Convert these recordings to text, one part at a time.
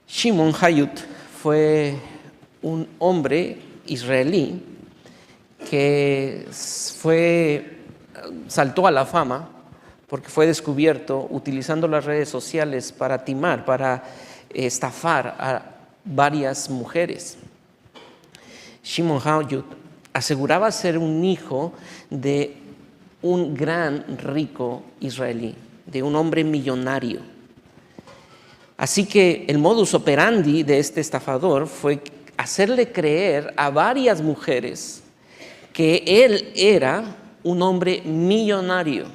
Shimon Hayut fue un hombre israelí que saltó a la fama porque fue descubierto utilizando las redes sociales para timar, para estafar a varias mujeres. Shimon Hayut aseguraba ser un hijo de un gran rico israelí, de un hombre millonario. Así que el modus operandi de este estafador fue hacerle creer a varias mujeres que él era un hombre millonario.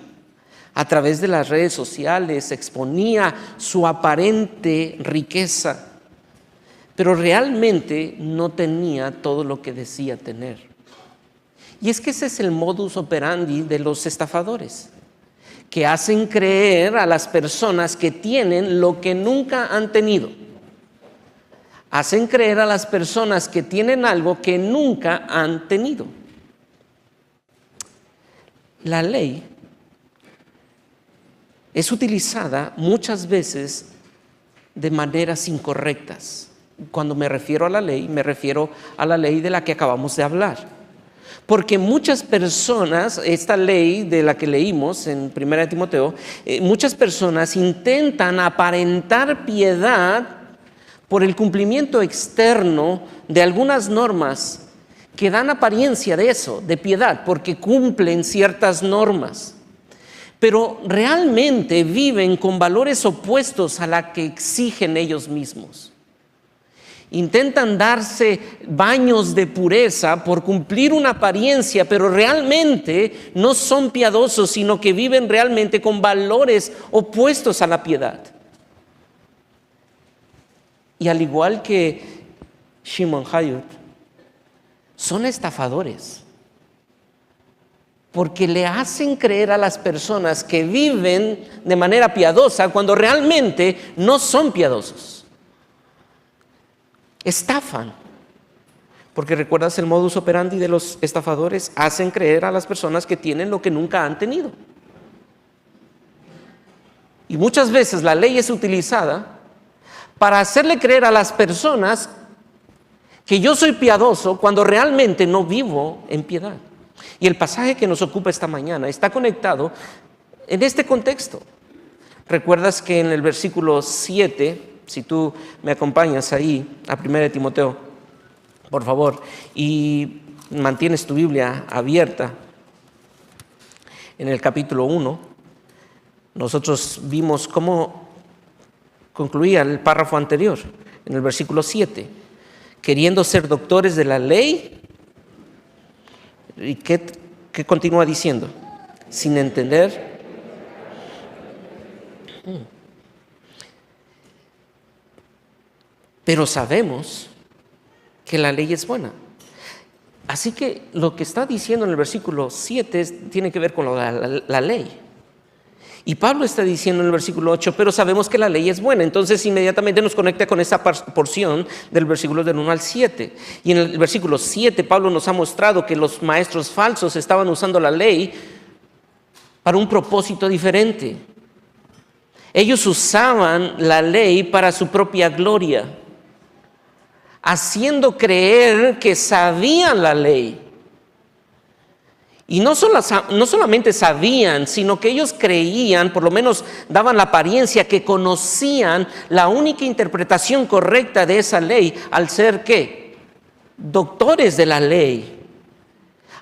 A través de las redes sociales exponía su aparente riqueza, pero realmente no tenía todo lo que decía tener. Y es que ese es el modus operandi de los estafadores, que hacen creer a las personas que tienen lo que nunca han tenido. Hacen creer a las personas que tienen algo que nunca han tenido. La ley es utilizada muchas veces de maneras incorrectas. Cuando me refiero a la ley, me refiero a la ley de la que acabamos de hablar. Porque muchas personas, esta ley de la que leímos en 1 Timoteo, muchas personas intentan aparentar piedad por el cumplimiento externo de algunas normas que dan apariencia de eso, de piedad, porque cumplen ciertas normas. Pero realmente viven con valores opuestos a la que exigen ellos mismos. Intentan darse baños de pureza por cumplir una apariencia, pero realmente no son piadosos, sino que viven realmente con valores opuestos a la piedad. Y al igual que Shimon Hayut, son estafadores, porque le hacen creer a las personas que viven de manera piadosa cuando realmente no son piadosos. Estafan, porque recuerdas el modus operandi de los estafadores, hacen creer a las personas que tienen lo que nunca han tenido. Y muchas veces la ley es utilizada para hacerle creer a las personas que yo soy piadoso cuando realmente no vivo en piedad. Y el pasaje que nos ocupa esta mañana está conectado en este contexto. Recuerdas que en el versículo 7, si tú me acompañas ahí a 1 Timoteo, por favor, y mantienes tu Biblia abierta, en el capítulo 1, nosotros vimos cómo concluía el párrafo anterior, en el versículo 7, queriendo ser doctores de la ley. ¿Y qué continúa diciendo? Sin entender. Pero sabemos que la ley es buena. Así que lo que está diciendo en el versículo 7 tiene que ver con la ley. Y Pablo está diciendo en el versículo 8, pero sabemos que la ley es buena. Entonces inmediatamente nos conecta con esa porción del versículo del 1 al 7. Y en el versículo 7 Pablo nos ha mostrado que los maestros falsos estaban usando la ley para un propósito diferente. Ellos usaban la ley para su propia gloria, haciendo creer que sabían la ley. Y no solamente sabían, sino que ellos creían, por lo menos daban la apariencia que conocían la única interpretación correcta de esa ley al ser ¿qué? Doctores de la ley.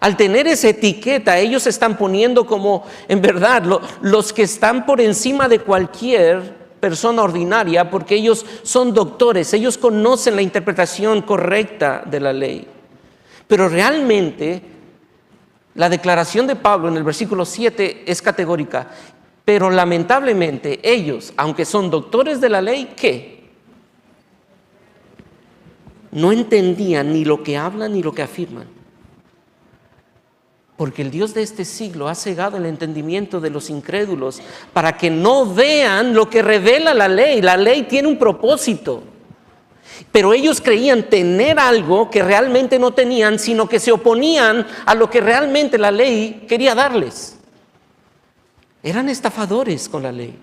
Al tener esa etiqueta, ellos se están poniendo como, en verdad, los que están por encima de cualquier persona ordinaria, porque ellos son doctores, ellos conocen la interpretación correcta de la ley. Pero realmente la declaración de Pablo en el versículo 7 es categórica, pero lamentablemente ellos, aunque son doctores de la ley, ¿qué? No entendían ni lo que hablan ni lo que afirman. Porque el Dios de este siglo ha cegado el entendimiento de los incrédulos para que no vean lo que revela la ley. La ley tiene un propósito. Pero ellos creían tener algo que realmente no tenían, sino que se oponían a lo que realmente la ley quería darles. Eran estafadores con la ley.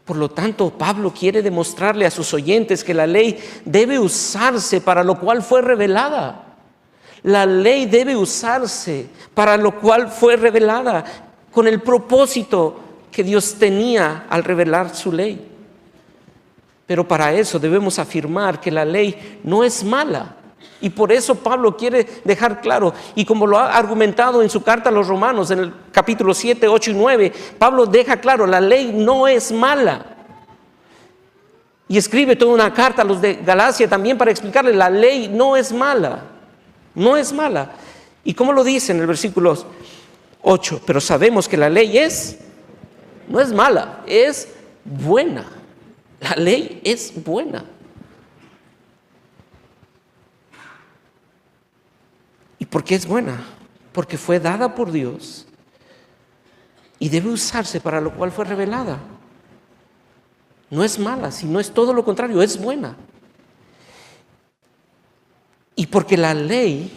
Por lo tanto, Pablo quiere demostrarle a sus oyentes que la ley debe usarse para lo cual fue revelada. La ley debe usarse para lo cual fue revelada, con el propósito que Dios tenía al revelar su ley. Pero para eso debemos afirmar que la ley no es mala. Y por eso Pablo quiere dejar claro, y como lo ha argumentado en su carta a los Romanos, en el capítulo 7, 8 y 9, Pablo deja claro, la ley no es mala. Y escribe toda una carta a los de Galacia también para explicarle, la ley no es mala, no es mala. ¿Y cómo lo dice en el versículo 8? Pero sabemos que la ley no es mala, es buena. La ley es buena. ¿Y por qué es buena? Porque fue dada por Dios y debe usarse para lo cual fue revelada. No es mala, sino es todo lo contrario, es buena. Y porque la ley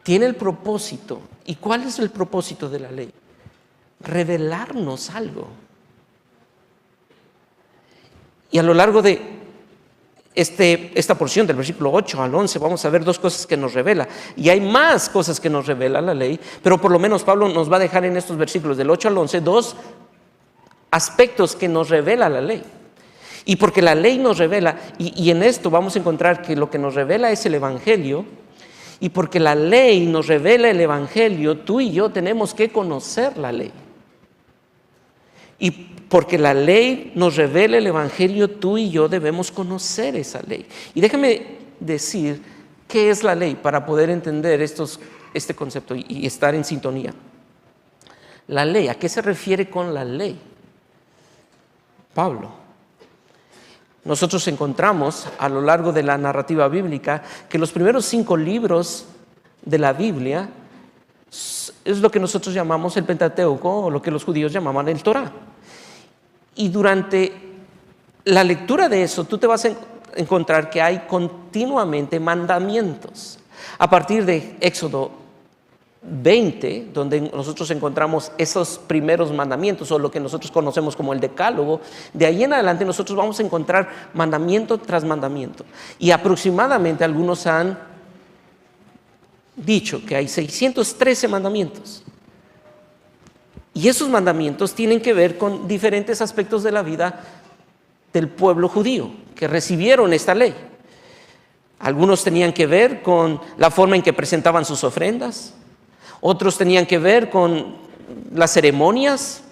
tiene el propósito. ¿Y cuál es el propósito de la ley? Revelarnos algo. Y a lo largo de esta porción del versículo 8 al 11 vamos a ver dos cosas que nos revela. Y hay más cosas que nos revela la ley, pero por lo menos Pablo nos va a dejar en estos versículos del 8 al 11 dos aspectos que nos revela la ley. Y porque la ley nos revela, y en esto vamos a encontrar que lo que nos revela es el Evangelio, y porque la ley nos revela el Evangelio, tú y yo tenemos que conocer la ley. Y porque la ley nos revela el Evangelio, tú y yo debemos conocer esa ley. Y déjame decir qué es la ley para poder entender este concepto y estar en sintonía. La ley, ¿a qué se refiere con la ley? Pablo. Nosotros encontramos a lo largo de la narrativa bíblica que los primeros 5 libros de la Biblia es lo que nosotros llamamos el Pentateuco, o lo que los judíos llamaban el Torá. Y durante la lectura de eso, tú te vas a encontrar que hay continuamente mandamientos. A partir de Éxodo 20, donde nosotros encontramos esos primeros mandamientos, o lo que nosotros conocemos como el Decálogo, de ahí en adelante nosotros vamos a encontrar mandamiento tras mandamiento. Y aproximadamente algunos han dicho que hay 613 mandamientos. Y esos mandamientos tienen que ver con diferentes aspectos de la vida del pueblo judío que recibieron esta ley. Algunos tenían que ver con la forma en que presentaban sus ofrendas, otros tenían que ver con las ceremonias,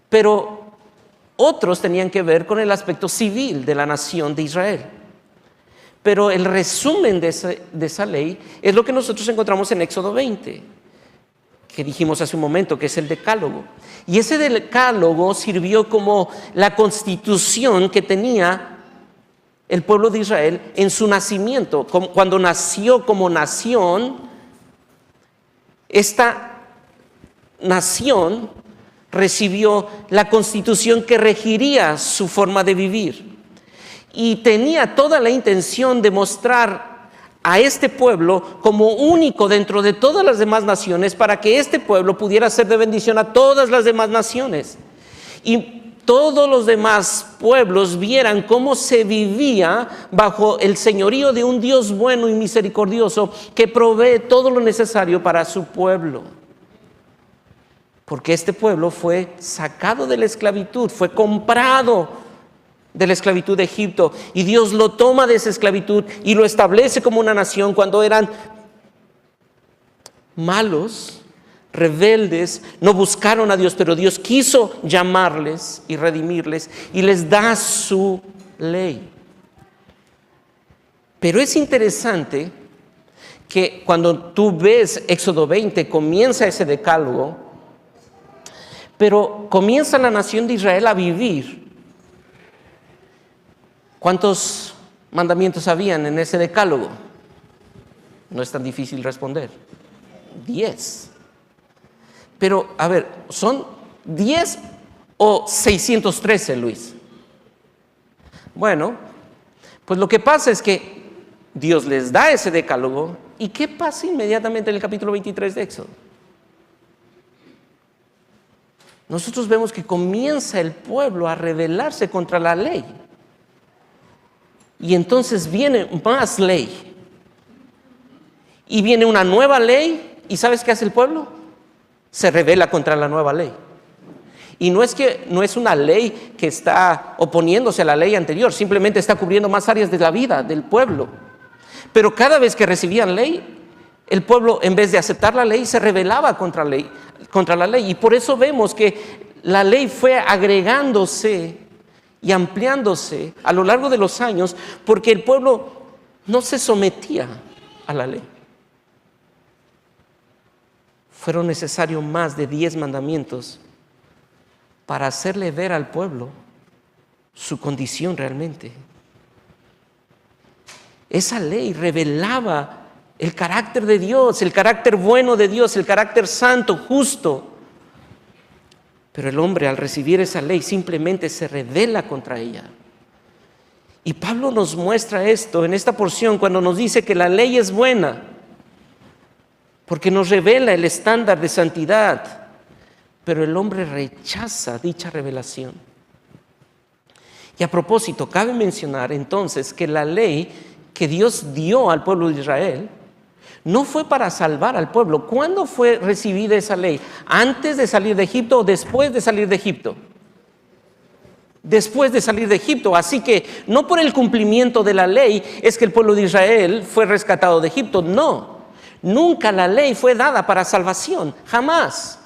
pero otros tenían que ver con el aspecto civil de la nación de Israel. Pero el resumen de esa ley es lo que nosotros encontramos en Éxodo 20, que dijimos hace un momento, que es el Decálogo. Y ese Decálogo sirvió como la constitución que tenía el pueblo de Israel en su nacimiento. Cuando nació como nación, esta nación recibió la constitución que regiría su forma de vivir. Y tenía toda la intención de mostrar a este pueblo como único dentro de todas las demás naciones, para que este pueblo pudiera ser de bendición a todas las demás naciones. Y todos los demás pueblos vieran cómo se vivía bajo el señorío de un Dios bueno y misericordioso que provee todo lo necesario para su pueblo. Porque este pueblo fue sacado de la esclavitud, fue comprado de la esclavitud de Egipto, y Dios lo toma de esa esclavitud y lo establece como una nación cuando eran malos, rebeldes, no buscaron a Dios, pero Dios quiso llamarles y redimirles y les da su ley. Pero es interesante que cuando tú ves Éxodo 20, comienza ese decálogo, pero comienza la nación de Israel a vivir. ¿Cuántos mandamientos habían en ese decálogo? No es tan difícil responder. 10. Pero, a ver, ¿son 10 o 613, Luis? Bueno, pues lo que pasa es que Dios les da ese decálogo. ¿Y qué pasa inmediatamente en el capítulo 23 de Éxodo? nosotros vemos que comienza el pueblo a rebelarse contra la ley. Y entonces viene más ley. Y viene una nueva ley. ¿Y sabes qué hace el pueblo? Se rebela contra la nueva ley. Y no es una ley que está oponiéndose a la ley anterior, simplemente está cubriendo más áreas de la vida del pueblo. Pero cada vez que recibían ley, el pueblo, en vez de aceptar la ley, se rebelaba contra la ley. Y por eso vemos que la ley fue agregándose y ampliándose a lo largo de los años, porque el pueblo no se sometía a la ley. Fueron necesarios más de 10 mandamientos para hacerle ver al pueblo su condición realmente. Esa ley revelaba el carácter de Dios, el carácter bueno de Dios, el carácter santo, justo. Pero el hombre, al recibir esa ley, simplemente se rebela contra ella. Y Pablo nos muestra esto en esta porción cuando nos dice que la ley es buena, porque nos revela el estándar de santidad. Pero el hombre rechaza dicha revelación. Y a propósito, cabe mencionar entonces que la ley que Dios dio al pueblo de Israel no fue para salvar al pueblo. ¿Cuándo fue recibida esa ley? ¿Antes de salir de Egipto o después de salir de Egipto? Después de salir de Egipto. Así que no por el cumplimiento de la ley es que el pueblo de Israel fue rescatado de Egipto. No, nunca la ley fue dada para salvación, jamás.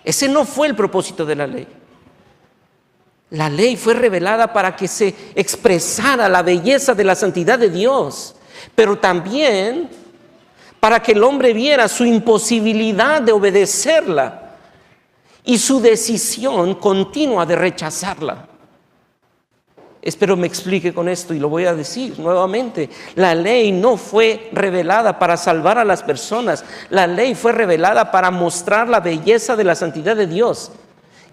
Ese no fue el propósito de la ley. La ley fue revelada para que se expresara la belleza de la santidad de Dios, pero también para que el hombre viera su imposibilidad de obedecerla y su decisión continua de rechazarla. Espero me explique con esto y lo voy a decir nuevamente. La ley no fue revelada para salvar a las personas. La ley fue revelada para mostrar la belleza de la santidad de Dios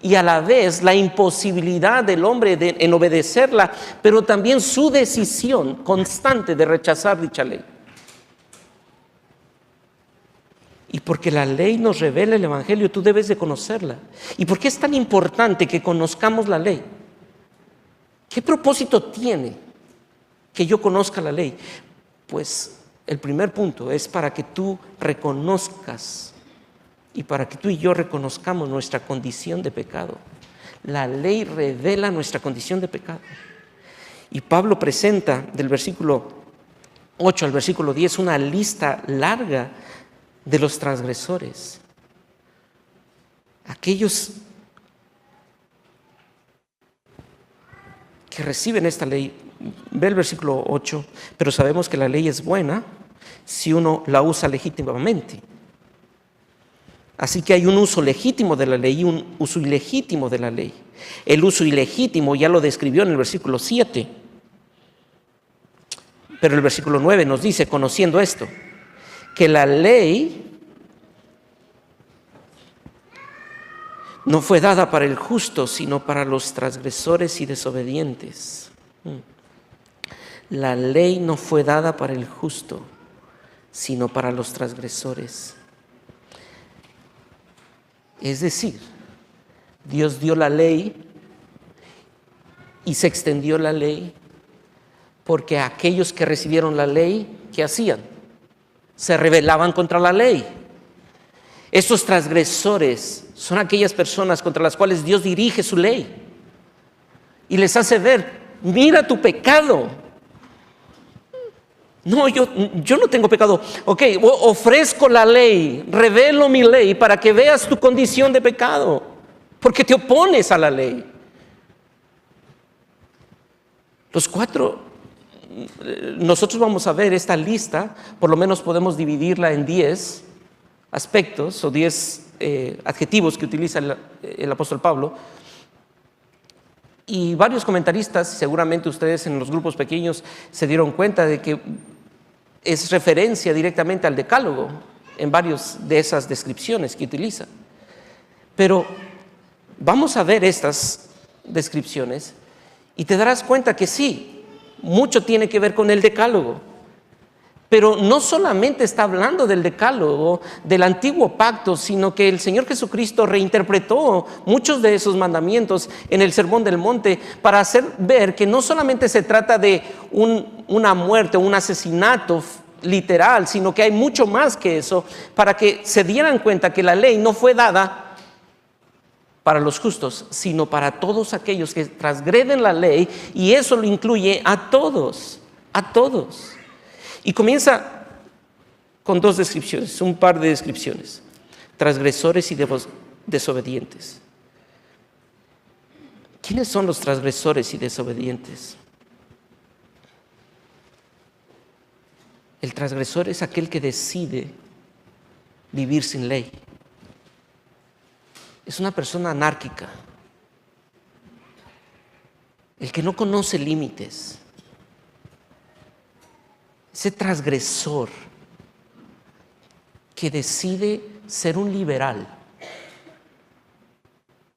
y a la vez la imposibilidad del hombre en obedecerla, pero también su decisión constante de rechazar dicha ley. Y porque la ley nos revela el Evangelio, tú debes de conocerla. ¿Y por qué es tan importante que conozcamos la ley? ¿Qué propósito tiene que yo conozca la ley? Pues el primer punto es para que tú reconozcas y para que tú y yo reconozcamos nuestra condición de pecado. La ley revela nuestra condición de pecado. Y Pablo presenta del versículo 8 al versículo 10 una lista larga de los transgresores. Aquellos que reciben esta ley. Ve el versículo 8, pero sabemos que la ley es buena si uno la usa legítimamente. Así que hay un uso legítimo de la ley y un uso ilegítimo de la ley. El uso ilegítimo ya lo describió en el versículo 7. Pero el versículo 9 nos dice, conociendo esto, que la ley no fue dada para el justo, sino para los transgresores y desobedientes. La ley no fue dada para el justo, sino para los transgresores. Es decir, Dios dio la ley y se extendió la ley porque aquellos que recibieron la ley, ¿qué hacían? Se rebelaban contra la ley. Estos transgresores son aquellas personas contra las cuales Dios dirige su ley y les hace ver, mira tu pecado. No, yo no tengo pecado. Ok, ofrezco la ley, revelo mi ley para que veas tu condición de pecado, porque te opones a la ley. Los cuatro, nosotros vamos a ver esta lista, por lo menos podemos dividirla en 10 aspectos o 10 adjetivos que utiliza el apóstol Pablo. Y varios comentaristas, seguramente ustedes en los grupos pequeños se dieron cuenta de que es referencia directamente al decálogo en varias de esas descripciones que utiliza. Pero vamos a ver estas descripciones y te darás cuenta que sí, mucho tiene que ver con el decálogo, Pero no solamente está hablando del decálogo, del antiguo pacto, sino que el Señor Jesucristo reinterpretó muchos de esos mandamientos en el Sermón del Monte para hacer ver que no solamente se trata de una muerte, un asesinato literal, sino que hay mucho más que eso, para que se dieran cuenta que la ley no fue dada para los justos, sino para todos aquellos que transgreden la ley, y eso lo incluye a todos, a todos. Y comienza con dos descripciones, un par de descripciones: transgresores y desobedientes. ¿Quiénes son los transgresores y desobedientes? El transgresor es aquel que decide vivir sin ley. Es una persona anárquica, el que no conoce límites. Ese transgresor que decide ser un liberal,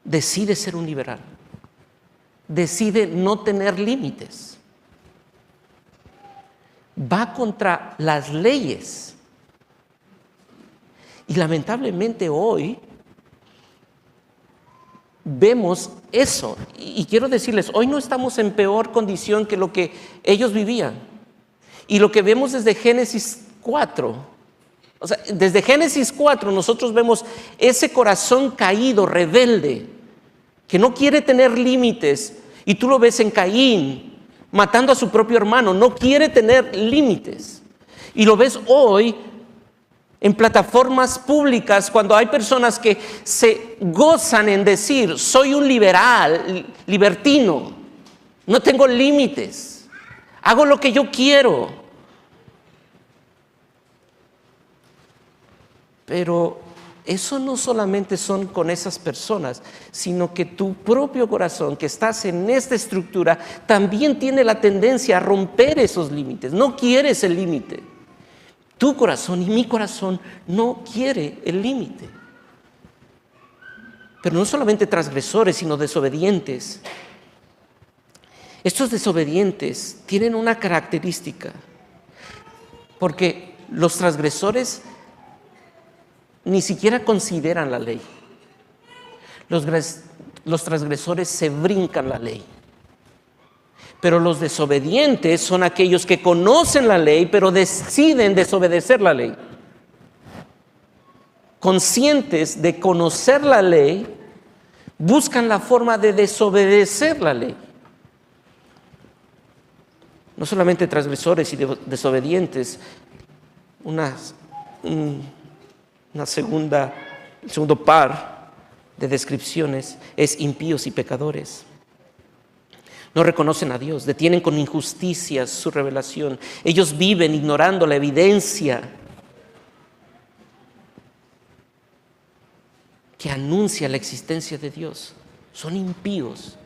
decide ser un liberal, decide no tener límites, va contra las leyes. Y lamentablemente hoy vemos eso. Y quiero decirles, hoy no estamos en peor condición que lo que ellos vivían. Y lo que vemos desde Génesis 4, o sea, desde Génesis 4 nosotros vemos ese corazón caído, rebelde, que no quiere tener límites. Y tú lo ves en Caín, matando a su propio hermano, no quiere tener límites. Y lo ves hoy en plataformas públicas, cuando hay personas que se gozan en decir: soy un liberal, libertino, no tengo límites, hago lo que yo quiero. Pero eso no solamente son con esas personas, sino que tu propio corazón, que estás en esta estructura, también tiene la tendencia a romper esos límites. No quieres el límite. Tu corazón y mi corazón no quiere el límite. Pero no solamente transgresores, sino desobedientes. Estos desobedientes tienen una característica, porque los transgresores ni siquiera consideran la ley. Los transgresores se brincan la ley. Pero los desobedientes son aquellos que conocen la ley, pero deciden desobedecer la ley. Conscientes de conocer la ley, buscan la forma de desobedecer la ley. No solamente transgresores y desobedientes, el segundo par de descripciones es impíos y pecadores. No reconocen a Dios, detienen con injusticia su revelación. Ellos viven ignorando la evidencia que anuncia la existencia de Dios. Son impíos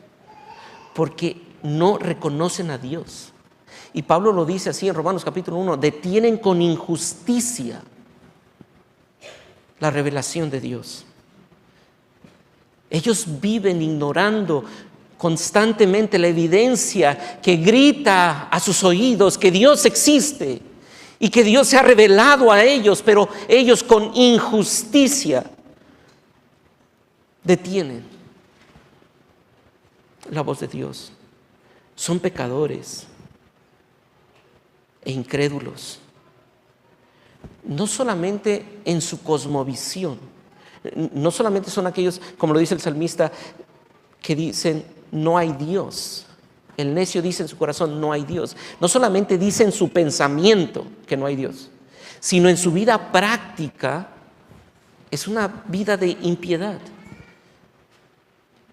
porque no reconocen a Dios. Y Pablo lo dice así en Romanos capítulo 1: detienen con injusticia la revelación de Dios. Ellos viven ignorando constantemente la evidencia que grita a sus oídos que Dios existe y que Dios se ha revelado a ellos, pero ellos con injusticia detienen la voz de Dios. Son pecadores e incrédulos, no solamente en su cosmovisión, no solamente son aquellos, como lo dice el salmista, que dicen: no hay Dios. El necio dice en su corazón: no hay Dios. No solamente dice en su pensamiento que no hay Dios, sino en su vida práctica es una vida de impiedad.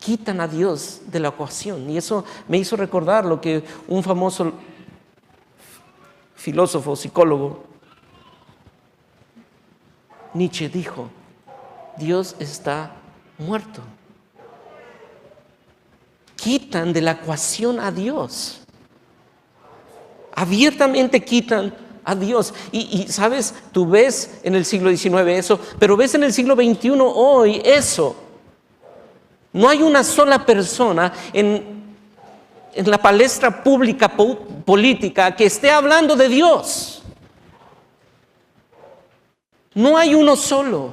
Quitan a Dios de la ecuación. Y eso me hizo recordar lo que un famoso filósofo, psicólogo, Nietzsche, dijo: Dios está muerto. Quitan de la ecuación a Dios. Abiertamente quitan a Dios. Y sabes, tú ves en el siglo XIX eso, pero ves en el siglo XXI hoy eso. No hay una sola persona en la palestra pública política que esté hablando de Dios. No hay uno solo.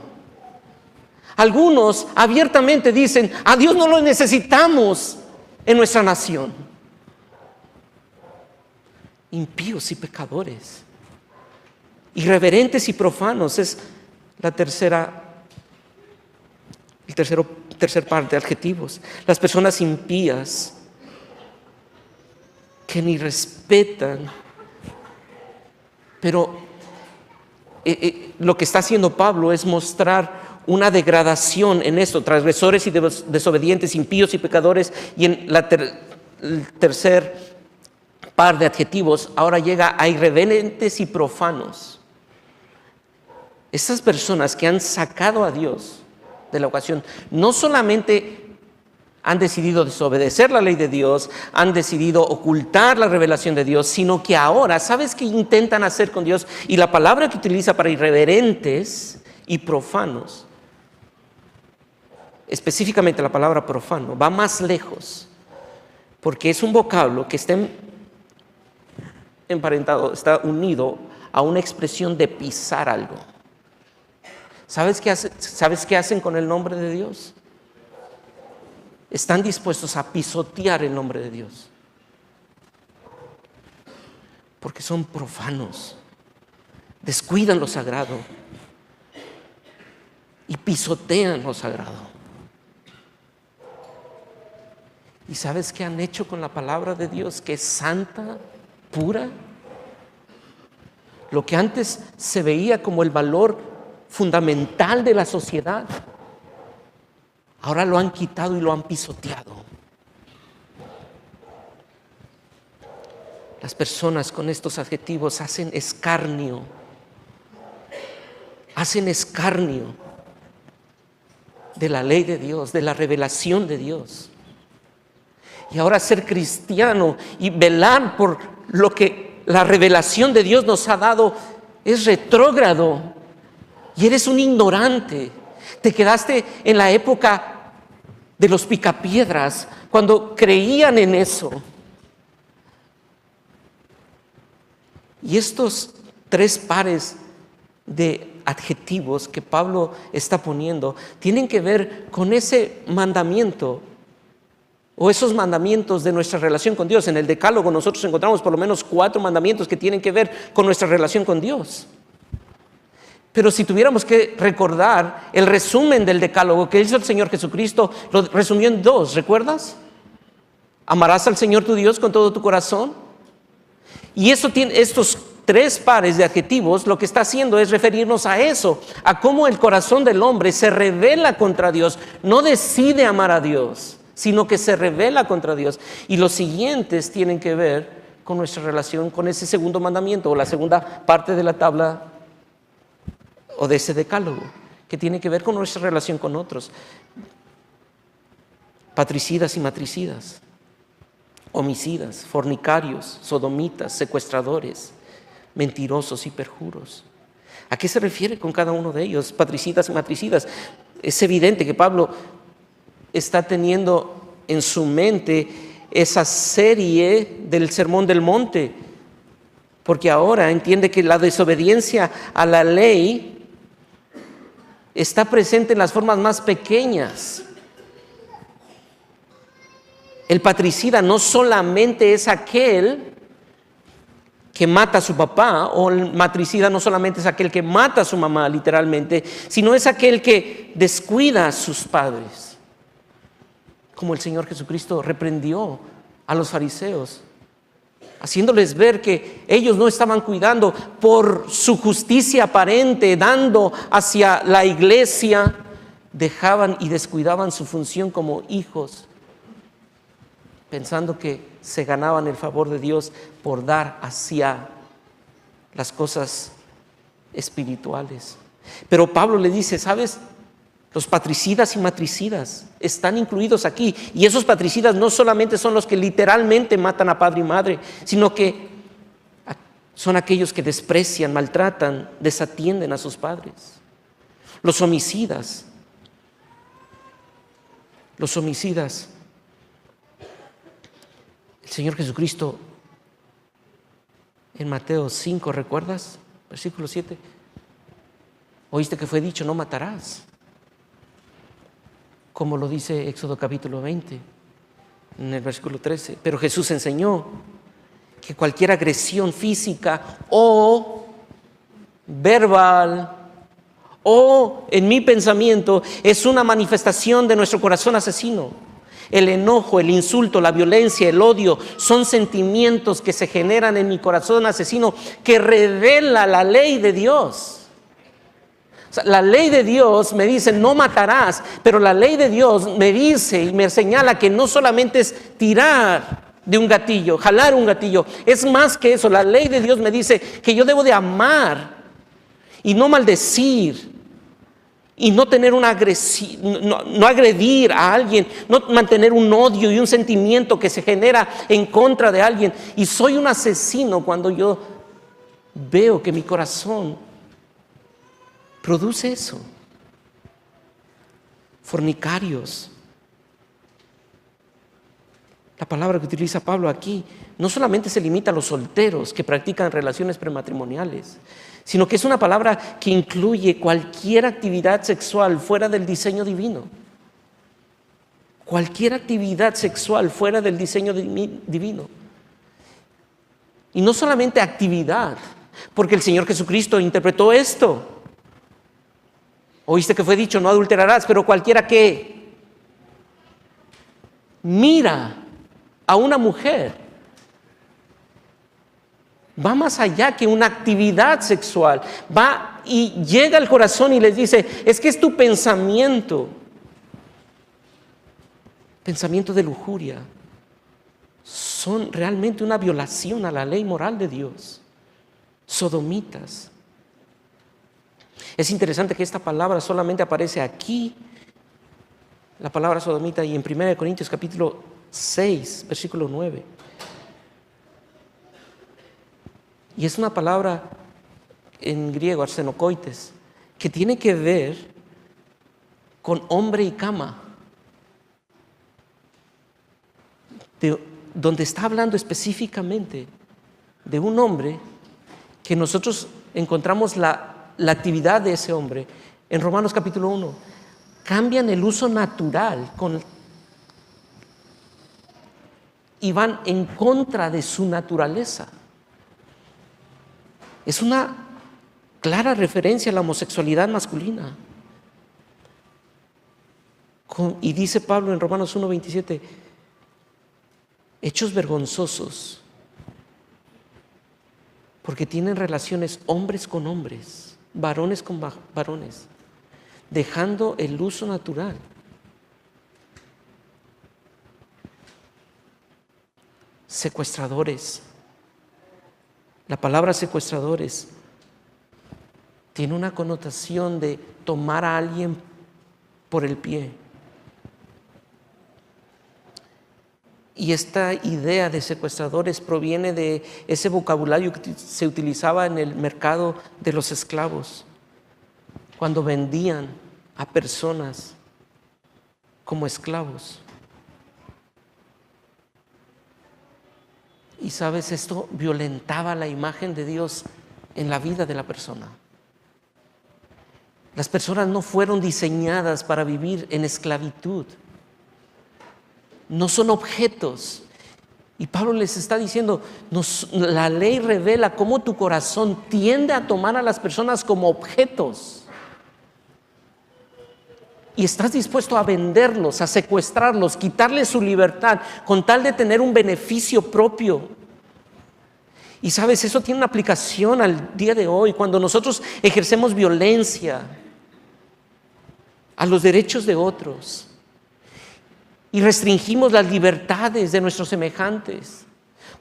Algunos abiertamente dicen, a Dios no lo necesitamos en nuestra nación. Impíos y pecadores, irreverentes y profanos es el tercer par de adjetivos. Las personas impías que ni respetan, pero lo que está haciendo Pablo es mostrar una degradación en esto: transgresores y desobedientes, impíos y pecadores. Y en el tercer par de adjetivos ahora llega a irreverentes y profanos. Estas personas que han sacado a Dios de la ocasión no solamente han decidido desobedecer la ley de Dios, han decidido ocultar la revelación de Dios, sino que ahora, ¿sabes qué intentan hacer con Dios? Y la palabra que utiliza para irreverentes y profanos, específicamente la palabra profano, va más lejos, porque es un vocablo que está emparentado, está unido a una expresión de pisar algo. ¿Sabes qué hacen con el nombre de Dios? Están dispuestos a pisotear el nombre de Dios, porque son profanos, descuidan lo sagrado y pisotean lo sagrado. ¿Y sabes qué han hecho con la palabra de Dios, que es santa, pura? Lo que antes se veía como el valor fundamental de la sociedad, ahora lo han quitado y lo han pisoteado. Las personas con estos adjetivos hacen escarnio de la ley de Dios, de la revelación de Dios. Y ahora ser cristiano y velar por lo que la revelación de Dios nos ha dado es retrógrado, y eres un ignorante. Te quedaste en la época de los picapiedras, cuando creían en eso. Y estos tres pares de adjetivos que Pablo está poniendo tienen que ver con ese mandamiento, o esos mandamientos de nuestra relación con Dios. En el Decálogo nosotros encontramos por lo menos 4 mandamientos que tienen que ver con nuestra relación con Dios. Pero si tuviéramos que recordar el resumen del Decálogo que hizo el Señor Jesucristo, lo resumió en 2, ¿recuerdas? Amarás al Señor tu Dios con todo tu corazón. Y eso tiene, estos 3 pares de adjetivos, lo que está haciendo es referirnos a eso, a cómo el corazón del hombre se rebela contra Dios. No decide amar a Dios, sino que se rebela contra Dios. Y los siguientes tienen que ver con nuestra relación con ese segundo mandamiento, o la segunda parte de la tabla, o de ese decálogo, que tiene que ver con nuestra relación con otros. Patricidas y matricidas, homicidas, fornicarios, sodomitas, secuestradores, mentirosos y perjuros. ¿A qué se refiere con cada uno de ellos? Patricidas y matricidas. Es evidente que Pablo está teniendo en su mente esa serie del Sermón del Monte, porque ahora entiende que la desobediencia a la ley está presente en las formas más pequeñas. El patricida no solamente es aquel que mata a su papá, o el matricida no solamente es aquel que mata a su mamá, literalmente, sino es aquel que descuida a sus padres, como el Señor Jesucristo reprendió a los fariseos, haciéndoles ver que ellos no estaban cuidando por su justicia aparente, dando hacia la iglesia, dejaban y descuidaban su función como hijos, pensando que se ganaban el favor de Dios por dar hacia las cosas espirituales. Pero Pablo le dice, ¿sabes? Los patricidas y matricidas están incluidos aquí. Y esos patricidas no solamente son los que literalmente matan a padre y madre, sino que son aquellos que desprecian, maltratan, desatienden a sus padres. Los homicidas. El Señor Jesucristo en Mateo 5, ¿recuerdas? Versículo 7. Oíste que fue dicho, no matarás. Como lo dice Éxodo capítulo 20, en el versículo 13. Pero Jesús enseñó que cualquier agresión física o verbal o en mi pensamiento es una manifestación de nuestro corazón asesino. El enojo, el insulto, la violencia, el odio son sentimientos que se generan en mi corazón asesino que revela la ley de Dios. O sea, la ley de Dios me dice no matarás, pero la ley de Dios me dice y me señala que no solamente es tirar de un gatillo, jalar un gatillo, es más que eso. La ley de Dios me dice que yo debo de amar y no maldecir y no tener una agresión, no agredir a alguien, no mantener un odio y un sentimiento que se genera en contra de alguien. Y soy un asesino cuando yo veo que mi corazón produce eso. Fornicarios. La palabra que utiliza Pablo aquí no solamente se limita a los solteros que practican relaciones prematrimoniales, sino que es una palabra que incluye cualquier actividad sexual fuera del diseño divino. Cualquier actividad sexual fuera del diseño divino. Y no solamente actividad, porque el Señor Jesucristo interpretó esto. Oíste que fue dicho, no adulterarás, pero cualquiera que mira a una mujer va más allá que una actividad sexual, va y llega al corazón y les dice, es que es tu pensamiento de lujuria, son realmente una violación a la ley moral de Dios, sodomitas. Es interesante que esta palabra solamente aparece aquí, la palabra sodomita, y en 1 Corintios capítulo 6, versículo 9. Y es una palabra en griego, arsenokoites, que tiene que ver con hombre y cama, donde está hablando específicamente de un hombre que nosotros encontramos la actividad de ese hombre. En Romanos capítulo 1, cambian el uso natural y van en contra de su naturaleza. Es una clara referencia a la homosexualidad masculina. Y dice Pablo en Romanos 1:27, hechos vergonzosos, porque tienen relaciones hombres con hombres, varones con varones, dejando el uso natural. Secuestradores. La palabra secuestradores tiene una connotación de tomar a alguien por el pie. Y esta idea de secuestradores proviene de ese vocabulario que se utilizaba en el mercado de los esclavos, cuando vendían a personas como esclavos. Y sabes, esto violentaba la imagen de Dios en la vida de la persona. Las personas no fueron diseñadas para vivir en esclavitud. No son objetos. Y Pablo les está diciendo, la ley revela cómo tu corazón tiende a tomar a las personas como objetos. Y estás dispuesto a venderlos, a secuestrarlos, quitarles su libertad con tal de tener un beneficio propio. Y sabes, eso tiene una aplicación al día de hoy, cuando nosotros ejercemos violencia a los derechos de otros y restringimos las libertades de nuestros semejantes,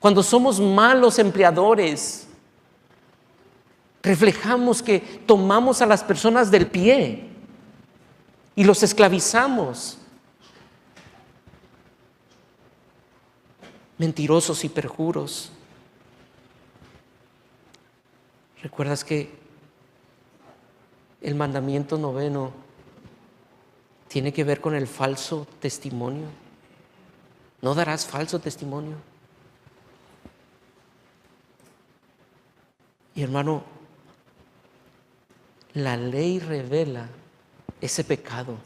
cuando somos malos empleadores, reflejamos que tomamos a las personas del pie y los esclavizamos. Mentirosos y perjuros. ¿Recuerdas que el mandamiento 9 tiene que ver con el falso testimonio? No darás falso testimonio. Y hermano, La ley revela ese pecado.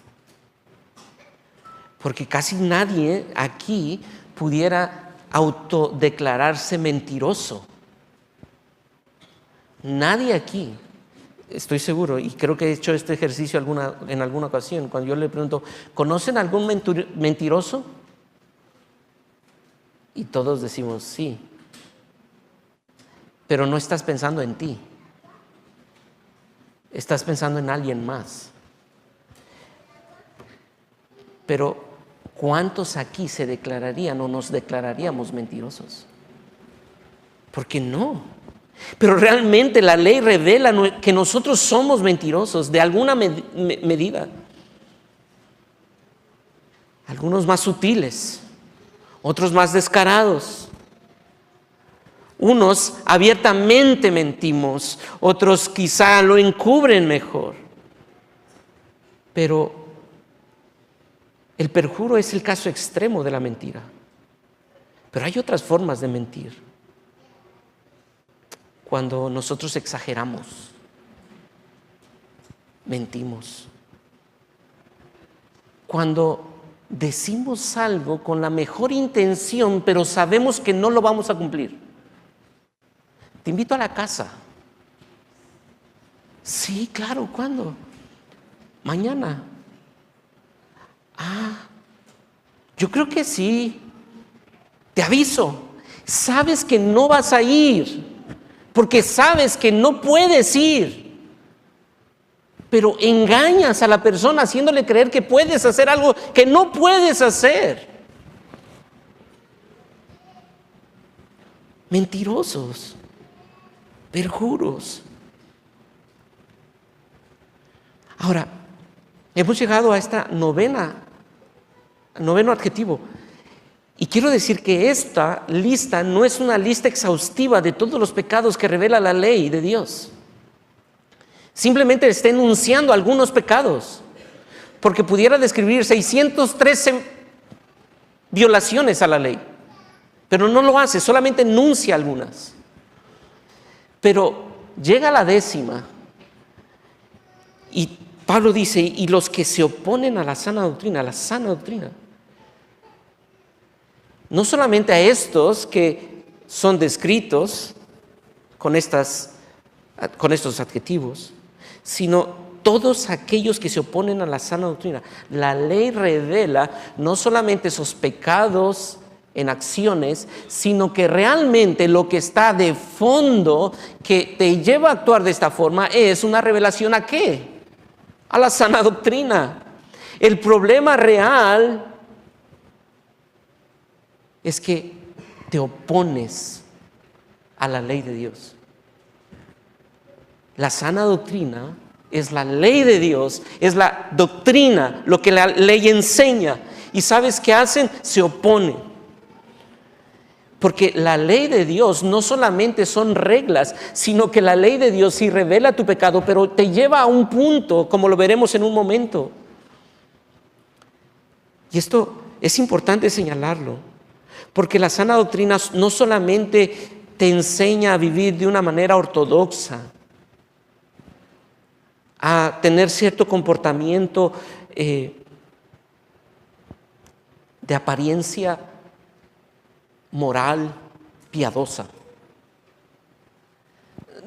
Porque casi nadie aquí pudiera autodeclararse mentiroso. Nadie aquí, estoy seguro, y creo que he hecho este ejercicio en alguna ocasión, cuando yo le pregunto, ¿conocen algún mentiroso? Y todos decimos sí. Pero no estás pensando en ti. Estás pensando en alguien más. Pero ¿cuántos aquí se declararían o nos declararíamos mentirosos? Porque no. Pero realmente la ley revela que nosotros somos mentirosos de alguna medida. Algunos más sutiles, otros más descarados. Unos abiertamente mentimos, otros quizá lo encubren mejor. Pero el perjuro es el caso extremo de la mentira. Pero hay otras formas de mentir. Cuando nosotros exageramos, mentimos. Cuando decimos algo con la mejor intención, pero sabemos que no lo vamos a cumplir. Te invito a la casa. Sí, claro, ¿cuándo? Mañana. Yo creo que sí. Te aviso. Sabes que no vas a ir, porque sabes que no puedes ir. Pero engañas a la persona haciéndole creer que puedes hacer algo que no puedes hacer. Mentirosos, perjuros. Ahora, hemos llegado a esta noveno adjetivo. Y quiero decir que esta lista no es una lista exhaustiva de todos los pecados que revela la ley de Dios. Simplemente está enunciando algunos pecados, porque pudiera describir 613 violaciones a la ley, pero no lo hace, solamente enuncia algunas. Pero llega la 10ª y Pablo dice, y los que se oponen a la sana doctrina, no solamente a estos que son descritos con estos adjetivos, sino todos aquellos que se oponen a la sana doctrina. La ley revela no solamente esos pecados en acciones, sino que realmente lo que está de fondo que te lleva a actuar de esta forma es una revelación ¿a qué? A la sana doctrina. El problema real es que te opones a la ley de Dios. La sana doctrina es la ley de Dios, es la doctrina, lo que la ley enseña. ¿Y sabes qué hacen? Se oponen. Porque la ley de Dios no solamente son reglas, sino que la ley de Dios sí revela tu pecado, pero te lleva a un punto, como lo veremos en un momento. Y esto es importante señalarlo, porque la sana doctrina no solamente te enseña a vivir de una manera ortodoxa, a tener cierto comportamiento de apariencia moral, piadosa.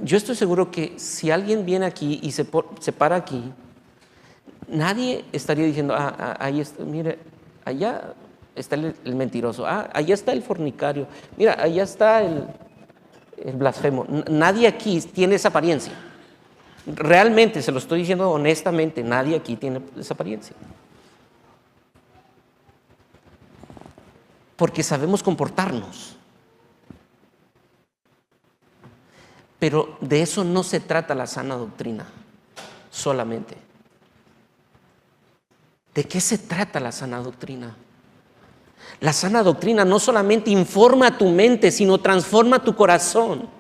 Yo estoy seguro que si alguien viene aquí y se para aquí, nadie estaría diciendo, ahí está, mire, allá está el mentiroso, allá está el fornicario, mira, allá está el blasfemo. Nadie aquí tiene esa apariencia. Realmente, se lo estoy diciendo honestamente, nadie aquí tiene esa apariencia. Porque sabemos comportarnos. Pero de eso no se trata la sana doctrina solamente. ¿De qué se trata la sana doctrina? La sana doctrina no solamente informa tu mente, sino transforma tu corazón.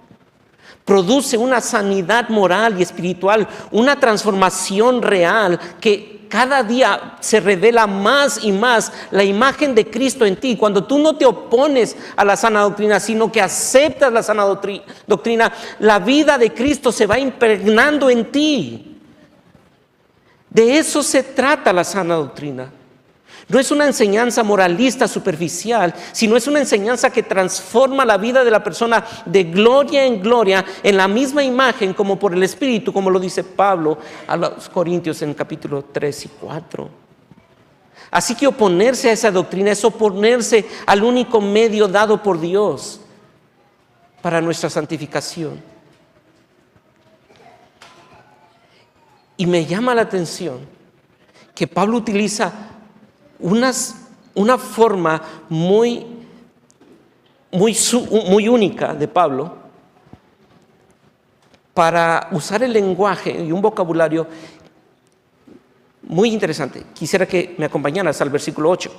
Produce una sanidad moral y espiritual, una transformación real que cada día se revela más y más la imagen de Cristo en ti. Cuando tú no te opones a la sana doctrina, sino que aceptas la sana doctrina, la vida de Cristo se va impregnando en ti. De eso se trata la sana doctrina. No es una enseñanza moralista superficial, sino es una enseñanza que transforma la vida de la persona de gloria en gloria, en la misma imagen como por el Espíritu, como lo dice Pablo a los Corintios en capítulo 3 y 4. Así que oponerse a esa doctrina es oponerse al único medio dado por Dios para nuestra santificación. Y me llama la atención que Pablo utiliza una forma muy única de Pablo para usar el lenguaje y un vocabulario muy interesante. Quisiera que me acompañaras al versículo 8,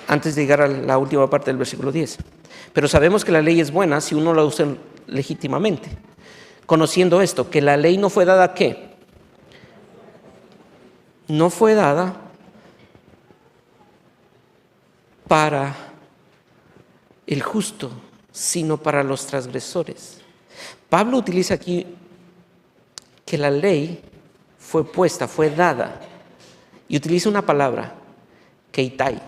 antes de llegar a la última parte del versículo 10. Pero sabemos que la ley es buena si uno la usa legítimamente, conociendo esto, que la ley no fue dada ¿qué? No fue dada para el justo, sino para los transgresores. Pablo utiliza aquí que la ley fue puesta, fue dada, y utiliza una palabra, keitai.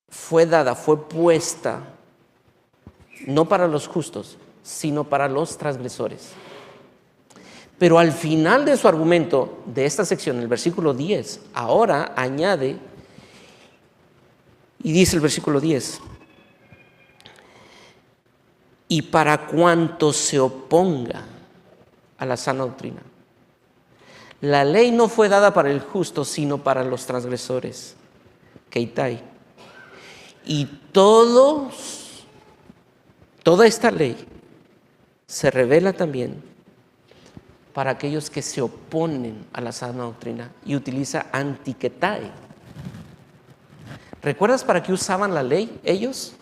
Fue dada, fue puesta, no para los justos, sino para los transgresores. Pero al final de su argumento de esta sección, en el versículo 10, ahora añade, y dice el versículo 10, y para cuanto se oponga a la sana doctrina. La ley no fue dada para el justo, sino para los transgresores, keitai. Y toda esta ley se revela también para aquellos que se oponen a la sana doctrina y utiliza antiketai. ¿Recuerdas para qué usaban la ley ellos?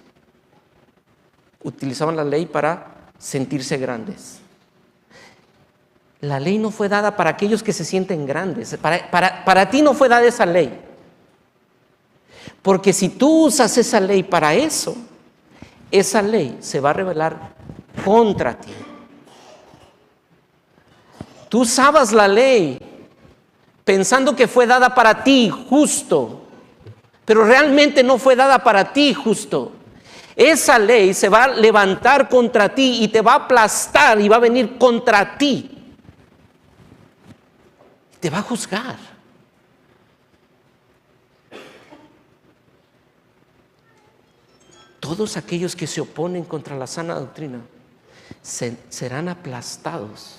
Utilizaban la ley para sentirse grandes. La ley no fue dada para aquellos que se sienten grandes. Para ti no fue dada esa ley. Porque si tú usas esa ley para eso, esa ley se va a revelar contra ti. Tú usabas la ley pensando que fue dada para ti, justo, pero realmente no fue dada para ti, justo. Esa ley se va a levantar contra ti y te va a aplastar y va a venir contra ti. Te va a juzgar. Todos aquellos que se oponen contra la sana doctrina serán aplastados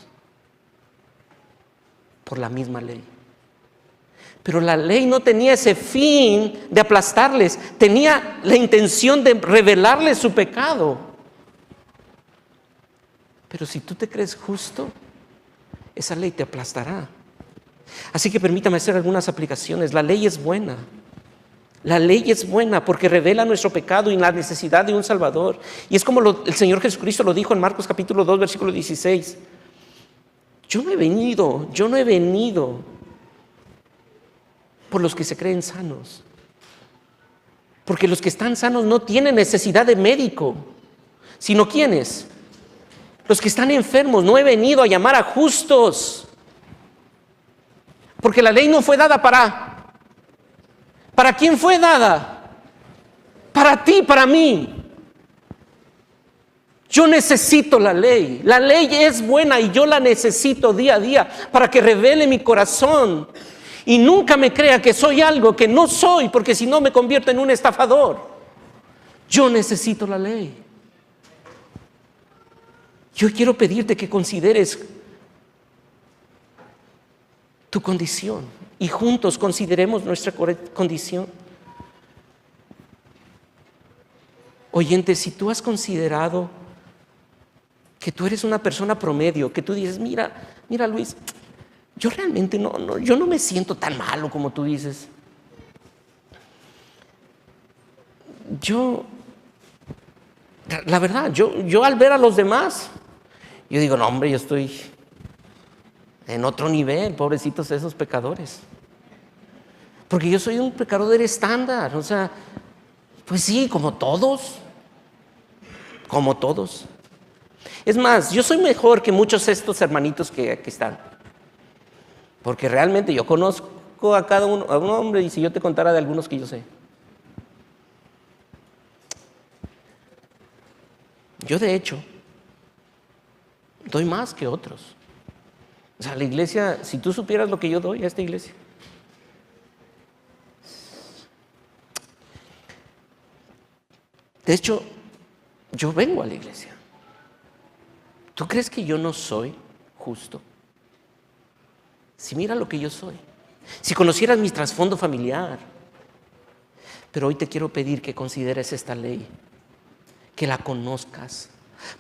por la misma ley. Pero la ley no tenía ese fin de aplastarles, tenía la intención de revelarles su pecado. Pero si tú te crees justo, esa ley te aplastará. Así que permítame hacer algunas aplicaciones. La ley es buena. La ley es buena porque revela nuestro pecado y la necesidad de un Salvador. Y es como el Señor Jesucristo lo dijo en Marcos capítulo 2, versículo 16. Yo no he venido por los que se creen sanos. Porque los que están sanos no tienen necesidad de médico, sino ¿quiénes? Los que están enfermos. No he venido a llamar a justos. Porque la ley no fue dada ¿Para quién fue dada? Para ti, para mí. Yo necesito la ley. La ley es buena y yo la necesito día a día para que revele mi corazón. Y nunca me crea que soy algo que no soy, porque si no me convierto en un estafador. Yo necesito la ley. Yo quiero pedirte que consideres tu condición y juntos consideremos nuestra condición. Oyente, si tú has considerado que tú eres una persona promedio, que tú dices, mira Luis, yo realmente yo no me siento tan malo como tú dices. La verdad, yo al ver a los demás, yo digo, no hombre, yo estoy en otro nivel, pobrecitos esos pecadores. Porque yo soy un pecador estándar, o sea, pues sí, como todos. Es más, yo soy mejor que muchos de estos hermanitos que aquí están. Porque realmente yo conozco a cada uno, a un hombre, y si yo te contara de algunos que yo sé. Yo de hecho doy más que otros. O sea, la iglesia, si tú supieras lo que yo doy a esta iglesia. De hecho, yo vengo a la iglesia. ¿Tú crees que yo no soy justo? Si mira lo que yo soy. Si conocieras mi trasfondo familiar. Pero hoy te quiero pedir que consideres esta ley, que la conozcas,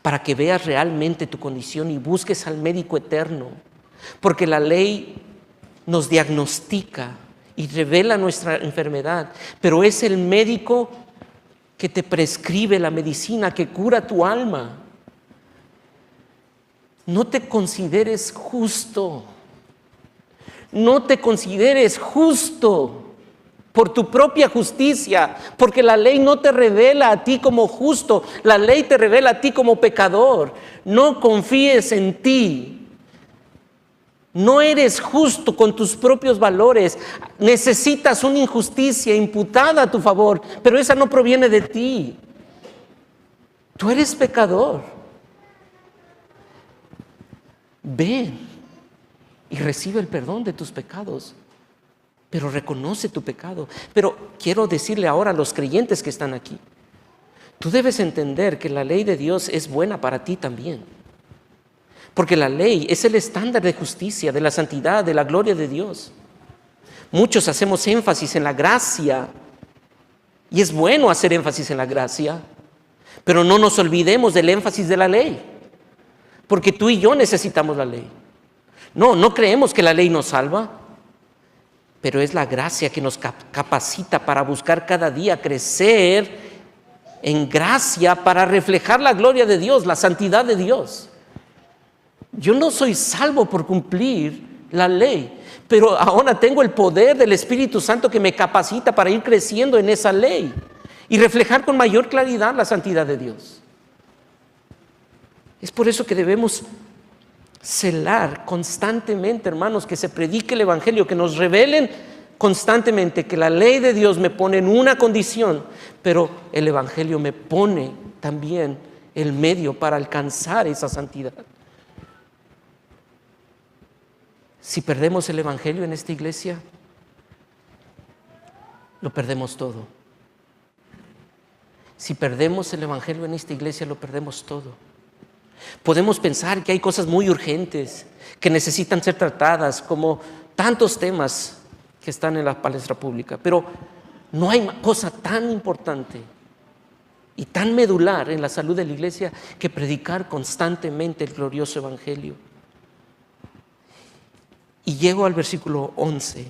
para que veas realmente tu condición y busques al médico eterno. Porque la ley nos diagnostica y revela nuestra enfermedad, pero es el médico que te prescribe la medicina que cura tu alma. No te consideres justo. No te consideres justo por tu propia justicia, porque la ley no te revela a ti como justo, la ley te revela a ti como pecador. No confíes en ti. No eres justo con tus propios valores. Necesitas una injusticia imputada a tu favor, pero esa no proviene de ti. Tú eres pecador. Ven y recibe el perdón de tus pecados, pero reconoce tu pecado. Pero quiero decirle ahora a los creyentes que están aquí, tú debes entender que la ley de Dios es buena para ti también. Porque la ley es el estándar de justicia, de la santidad, de la gloria de Dios. Muchos hacemos énfasis en la gracia, y es bueno hacer énfasis en la gracia, pero no nos olvidemos del énfasis de la ley, porque tú y yo necesitamos la ley. No creemos que la ley nos salva, pero es la gracia que nos capacita para buscar cada día crecer en gracia para reflejar la gloria de Dios, la santidad de Dios. Yo no soy salvo por cumplir la ley, pero ahora tengo el poder del Espíritu Santo que me capacita para ir creciendo en esa ley y reflejar con mayor claridad la santidad de Dios. Es por eso que debemos celar constantemente, hermanos, que se predique el Evangelio, que nos revelen constantemente que la ley de Dios me pone en una condición, pero el Evangelio me pone también el medio para alcanzar esa santidad. Si perdemos el Evangelio en esta iglesia, lo perdemos todo. Si perdemos el Evangelio en esta iglesia, lo perdemos todo. Podemos pensar que hay cosas muy urgentes que necesitan ser tratadas, como tantos temas que están en la palestra pública, pero no hay cosa tan importante y tan medular en la salud de la iglesia que predicar constantemente el glorioso Evangelio. Y llego al versículo 11.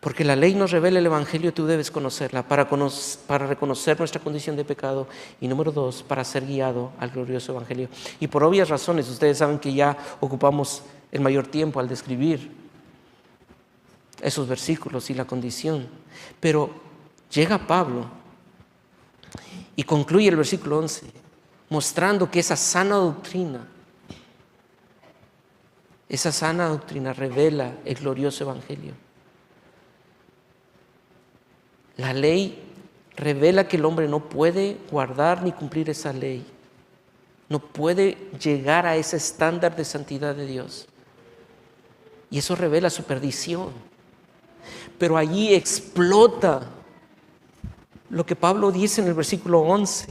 Porque la ley nos revela el Evangelio, tú debes conocerla para reconocer nuestra condición de pecado. Y número 2, para ser guiado al glorioso Evangelio. Y por obvias razones, ustedes saben que ya ocupamos el mayor tiempo al describir esos versículos y la condición. Pero llega Pablo y concluye el versículo 11, mostrando que esa sana doctrina revela el glorioso Evangelio. La ley revela que el hombre no puede guardar ni cumplir esa ley. No puede llegar a ese estándar de santidad de Dios. Y eso revela su perdición. Pero allí explota lo que Pablo dice en el versículo 11.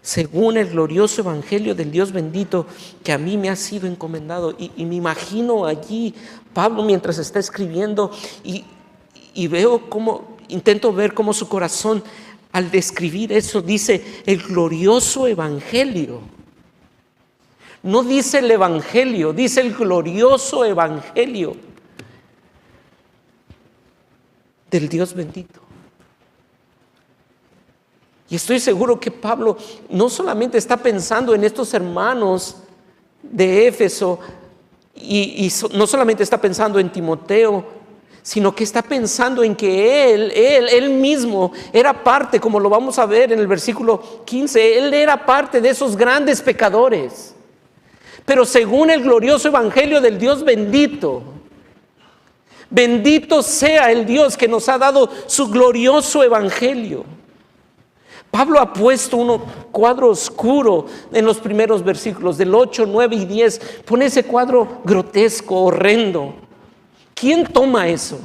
Según el glorioso Evangelio del Dios bendito que a mí me ha sido encomendado. Y me imagino allí Pablo mientras está escribiendo y veo cómo, intento ver cómo su corazón al describir eso dice el glorioso Evangelio. No dice el Evangelio, dice el glorioso Evangelio del Dios bendito. Y estoy seguro que Pablo no solamente está pensando en estos hermanos de Éfeso y no solamente está pensando en Timoteo, sino que está pensando en que él mismo era parte, como lo vamos a ver en el versículo 15, él era parte de esos grandes pecadores. Pero según el glorioso evangelio del Dios bendito, bendito sea el Dios que nos ha dado su glorioso evangelio. Pablo ha puesto un cuadro oscuro en los primeros versículos, del 8, 9 y 10. Pone ese cuadro grotesco, horrendo. ¿Quién toma eso?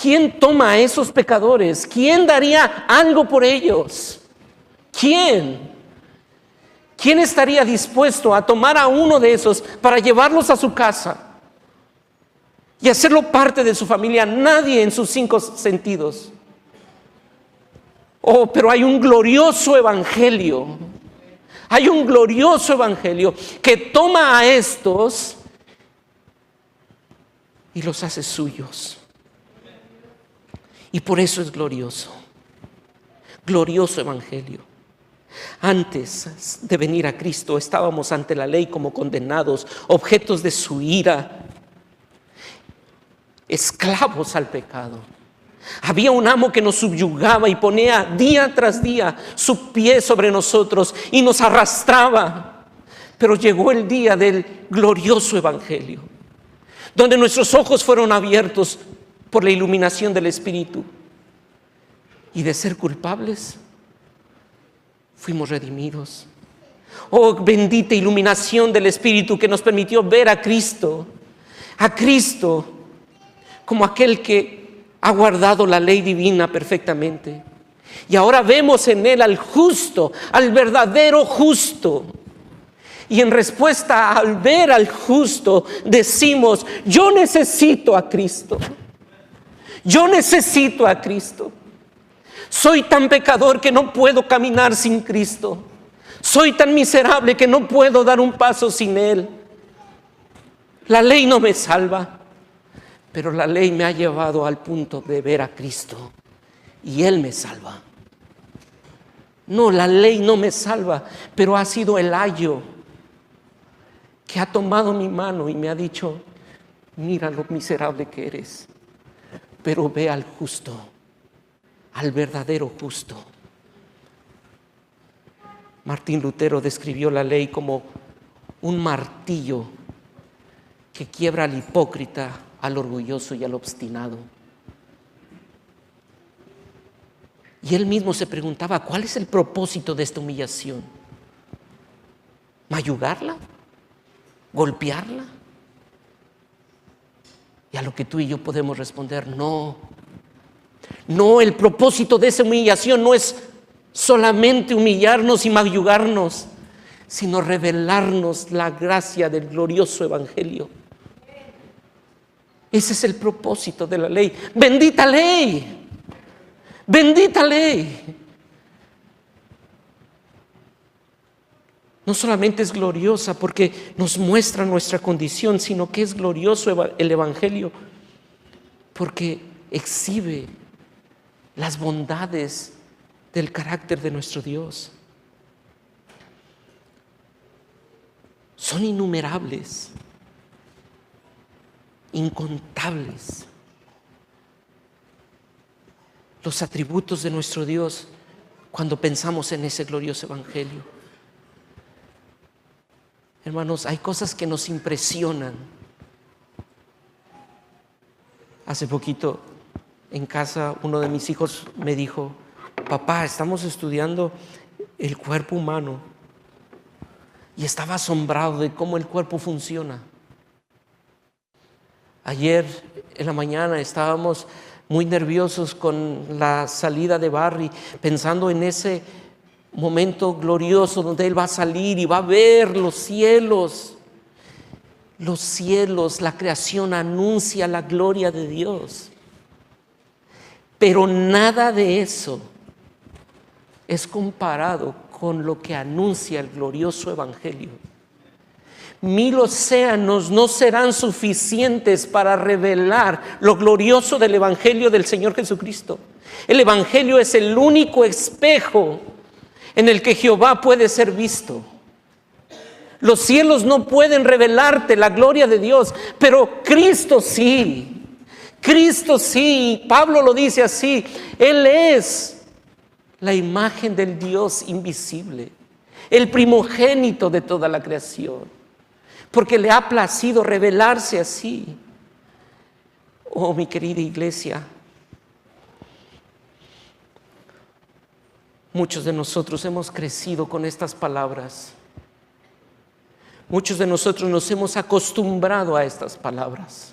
¿Quién toma a esos pecadores? ¿Quién daría algo por ellos? ¿Quién? ¿Quién estaría dispuesto a tomar a uno de esos para llevarlos a su casa y hacerlo parte de su familia? Nadie en sus 5 sentidos. Oh, pero hay un glorioso evangelio. Hay un glorioso evangelio que toma a estos y los hace suyos. Y por eso es glorioso. Glorioso evangelio. Antes de venir a Cristo estábamos ante la ley como condenados, objetos de su ira, esclavos al pecado. Había un amo que nos subyugaba y ponía día tras día su pie sobre nosotros y nos arrastraba. Pero llegó el día del glorioso evangelio, donde nuestros ojos fueron abiertos por la iluminación del Espíritu. Y de ser culpables, fuimos redimidos. Oh, bendita iluminación del Espíritu que nos permitió ver a Cristo como aquel que ha guardado la ley divina perfectamente. Y ahora vemos en Él al justo, al verdadero justo. Y en respuesta al ver al justo, decimos: yo necesito a Cristo. Yo necesito a Cristo. Soy tan pecador que no puedo caminar sin Cristo. Soy tan miserable que no puedo dar un paso sin Él. La ley no me salva, pero la ley me ha llevado al punto de ver a Cristo y Él me salva. No, la ley no me salva, pero ha sido el ayo que ha tomado mi mano y me ha dicho: mira lo miserable que eres, pero ve al justo, al verdadero justo. Martín Lutero describió la ley como un martillo que quiebra al hipócrita, al orgulloso y al obstinado. Y él mismo se preguntaba: ¿cuál es el propósito de esta humillación? ¿Mayugarla? ¿Golpearla? Y a lo que tú y yo podemos responder: no. No, el propósito de esa humillación no es solamente humillarnos y mayugarnos, sino revelarnos la gracia del glorioso evangelio. Ese es el propósito de la ley. ¡Bendita ley! ¡Bendita ley! No solamente es gloriosa porque nos muestra nuestra condición, sino que es glorioso el evangelio porque exhibe las bondades del carácter de nuestro Dios. Son innumerables, incontables los atributos de nuestro Dios cuando pensamos en ese glorioso evangelio. Hermanos, hay cosas que nos impresionan. Hace poquito en casa uno de mis hijos me dijo: papá, estamos estudiando el cuerpo humano. Y estaba asombrado de cómo el cuerpo funciona. Ayer en la mañana estábamos muy nerviosos con la salida de Barry, pensando en ese momento glorioso donde él va a salir y va a ver los cielos. Los cielos, la creación anuncia la gloria de Dios. Pero nada de eso es comparado con lo que anuncia el glorioso evangelio. 1000 océanos no serán suficientes para revelar lo glorioso del evangelio del Señor Jesucristo. El evangelio es el único espejo en el que Jehová puede ser visto. Los cielos no pueden revelarte la gloria de Dios, pero Cristo sí. Cristo sí, Pablo lo dice así, Él es la imagen del Dios invisible, el primogénito de toda la creación, porque le ha placido revelarse así. Oh, mi querida iglesia, muchos de nosotros hemos crecido con estas palabras. Muchos de nosotros nos hemos acostumbrado a estas palabras.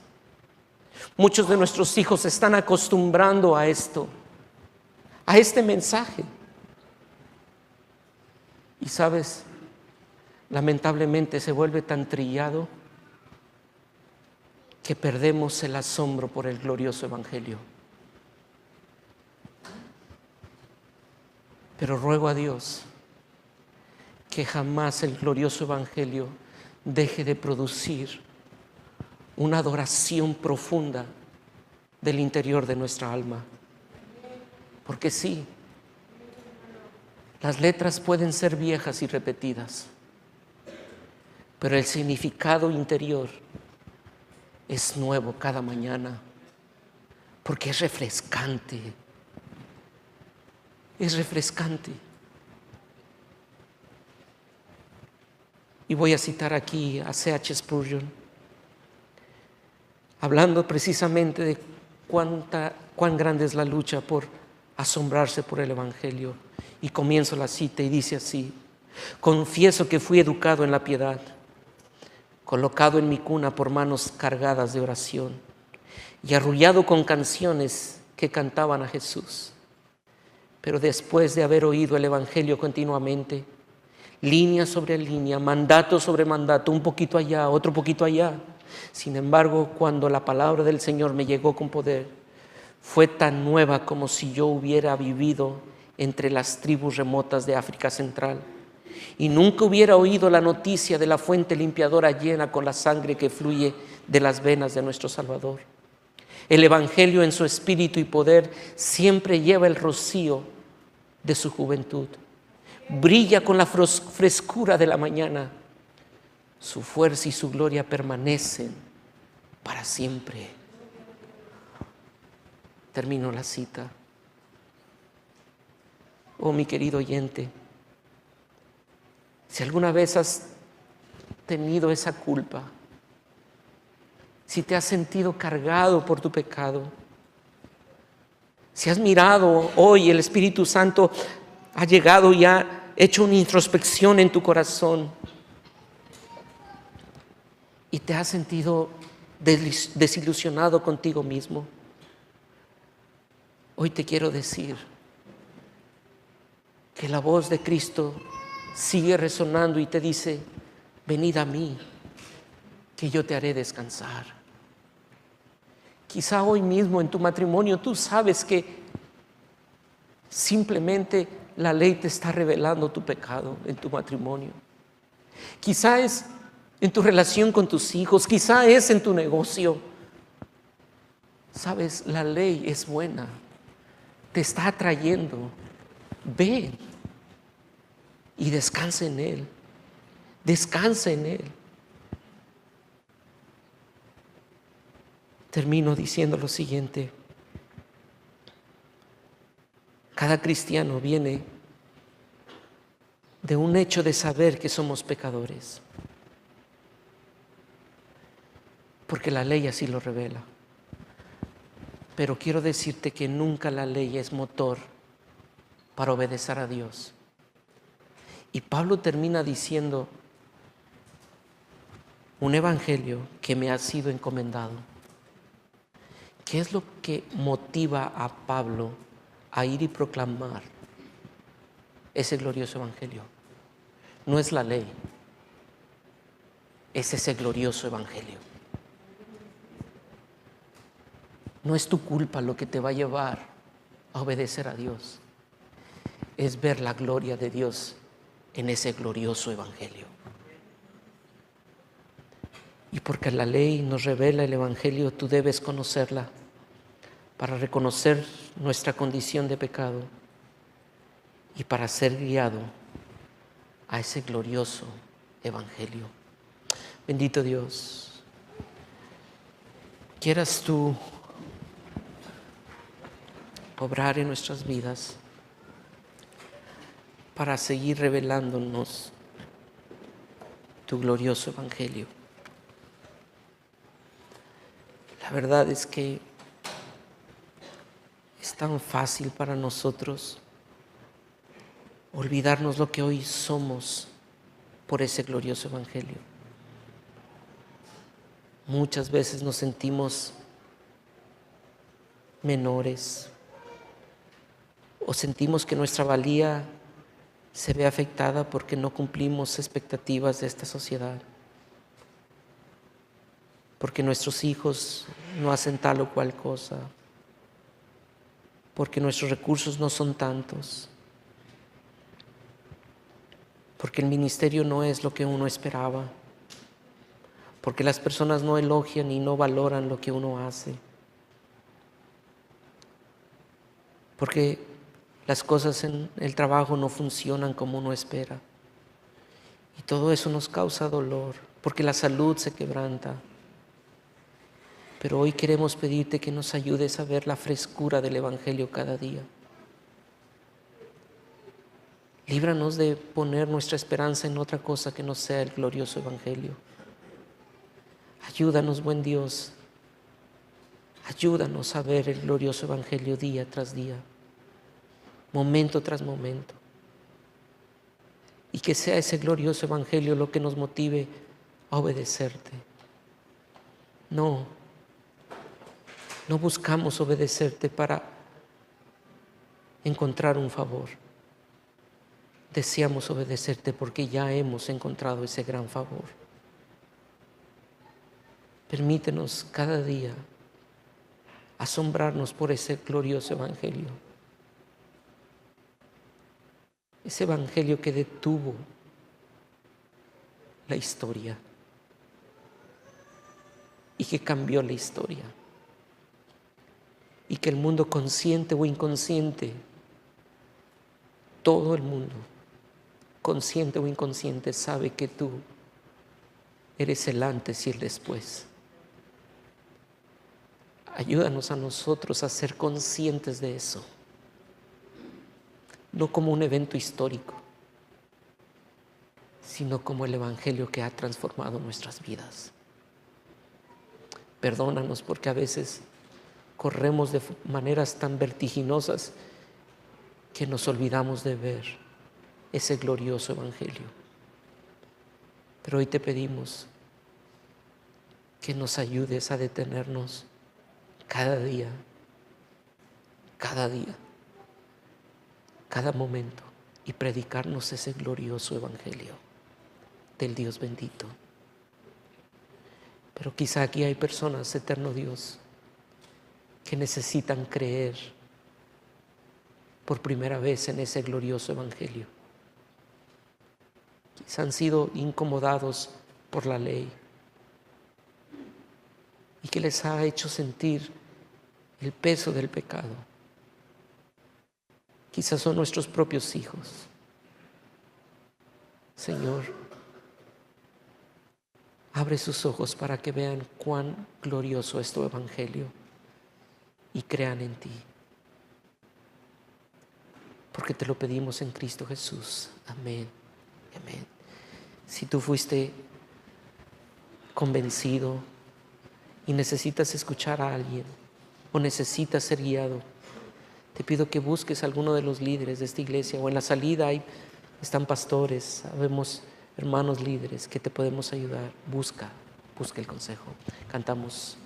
Muchos de nuestros hijos se están acostumbrando a esto, a este mensaje. Y sabes, lamentablemente se vuelve tan trillado que perdemos el asombro por el glorioso evangelio. Pero ruego a Dios que jamás el glorioso evangelio deje de producir una adoración profunda del interior de nuestra alma. Porque sí, las letras pueden ser viejas y repetidas, pero el significado interior es nuevo cada mañana, porque es refrescante. Es refrescante. Y voy a citar aquí a C.H. Spurgeon, hablando precisamente de cuán grande es la lucha por asombrarse por el evangelio. Y comienzo la cita y dice así: confieso que fui educado en la piedad, colocado en mi cuna por manos cargadas de oración y arrullado con canciones que cantaban a Jesús. Pero después de haber oído el evangelio continuamente, línea sobre línea, mandato sobre mandato, un poquito allá, otro poquito allá, sin embargo, cuando la palabra del Señor me llegó con poder, fue tan nueva como si yo hubiera vivido entre las tribus remotas de África Central y nunca hubiera oído la noticia de la fuente limpiadora llena con la sangre que fluye de las venas de nuestro Salvador. El evangelio en su espíritu y poder siempre lleva el rocío de su juventud. Brilla con la frescura de la mañana. Su fuerza y su gloria permanecen para siempre. Termino la cita. Oh, mi querido oyente, si alguna vez has tenido esa culpa, si te has sentido cargado por tu pecado, si has mirado hoy el Espíritu Santo ha llegado y ha hecho una introspección en tu corazón y te has sentido desilusionado contigo mismo, hoy te quiero decir que la voz de Cristo sigue resonando y te dice: venid a mí, que yo te haré descansar. Quizá hoy mismo en tu matrimonio tú sabes que simplemente la ley te está revelando tu pecado en tu matrimonio. Quizá es en tu relación con tus hijos, quizá es en tu negocio. Sabes, la ley es buena, te está atrayendo. Ven y descansa en Él. Descansa en Él. Termino diciendo lo siguiente: cada cristiano viene de un hecho de saber que somos pecadores, porque la ley así lo revela. Pero quiero decirte que nunca la ley es motor para obedecer a Dios. Y Pablo termina diciendo: un evangelio que me ha sido encomendado. ¿Qué es lo que motiva a Pablo a ir y proclamar ese glorioso evangelio? No es la ley, es ese glorioso evangelio. No es tu culpa lo que te va a llevar a obedecer a Dios, es ver la gloria de Dios en ese glorioso evangelio. Y porque la ley nos revela el evangelio, tú debes conocerla para reconocer nuestra condición de pecado y para ser guiado a ese glorioso evangelio. Bendito Dios, quieras tú obrar en nuestras vidas para seguir revelándonos tu glorioso evangelio. La verdad es que es tan fácil para nosotros olvidarnos lo que hoy somos por ese glorioso evangelio. Muchas veces nos sentimos menores o sentimos que nuestra valía se ve afectada porque no cumplimos expectativas de esta sociedad, porque nuestros hijos no hacen tal o cual cosa, porque nuestros recursos no son tantos, porque el ministerio no es lo que uno esperaba, porque las personas no elogian y no valoran lo que uno hace, porque las cosas en el trabajo no funcionan como uno espera. Y todo eso nos causa dolor, porque la salud se quebranta. Pero hoy queremos pedirte que nos ayudes a ver la frescura del evangelio cada día. Líbranos de poner nuestra esperanza en otra cosa que no sea el glorioso evangelio. Ayúdanos, buen Dios. Ayúdanos a ver el glorioso evangelio día tras día, momento tras momento. Y que sea ese glorioso evangelio lo que nos motive a obedecerte. No buscamos obedecerte para encontrar un favor. Deseamos obedecerte porque ya hemos encontrado ese gran favor. Permítenos cada día asombrarnos por ese glorioso evangelio. Ese evangelio que detuvo la historia y que cambió la historia. Y que el mundo, consciente o inconsciente, todo el mundo, consciente o inconsciente, sabe que tú eres el antes y el después. Ayúdanos a nosotros a ser conscientes de eso, no como un evento histórico, sino como el evangelio que ha transformado nuestras vidas. Perdónanos porque a veces corremos de maneras tan vertiginosas que nos olvidamos de ver ese glorioso evangelio. Pero hoy te pedimos que nos ayudes a detenernos cada día, cada momento, y predicarnos ese glorioso evangelio del Dios bendito. Pero quizá aquí hay personas, eterno Dios, que necesitan creer por primera vez en ese glorioso evangelio. Quizá han sido incomodados por la ley y que les ha hecho sentir el peso del pecado. Quizás son nuestros propios hijos. Señor, abre sus ojos para que vean cuán glorioso es tu evangelio y crean en ti. Porque te lo pedimos en Cristo Jesús. Amén. Amén. Si tú fuiste convencido y necesitas escuchar a alguien o necesitas ser guiado, te pido que busques a alguno de los líderes de esta iglesia, o en la salida están pastores, sabemos hermanos líderes que te podemos ayudar. Busca el consejo. Cantamos.